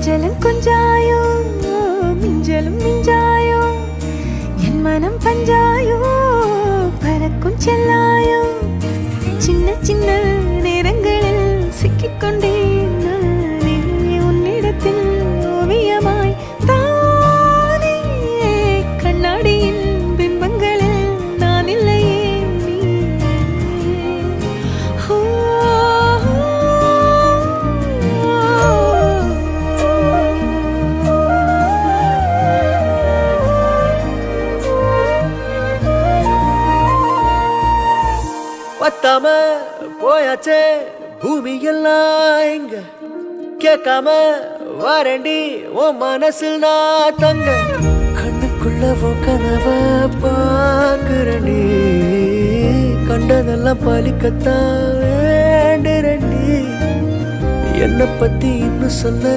கொஞ்சலும் கொஞ்சாயோ மிஞ்சலும் மிஞ்சாயோ என் மனம் பஞ்சாயோ பறக்கும் செல்லாயோ சின்ன சின்ன நேரங்களில் சிக்கிக்கொண்டேன் நானே உன்னிடத்தில் ஓவியமாய் தானே கண்ணாடியின் பிம்பங்களில் நான் இல்லையே நீ பத்தாம போயாச்சே பூமி எல்லாம் இங்க கேட்காம வாரண்டி உன் மனசில் நான் தங்க கண்ணுக்குள்ள கனவ பாக்குறண்டி கண்டதெல்லாம் பலிக்கத்தான் வேண்டுறண்டி என்னை பத்தி இன்னும் சொல்ல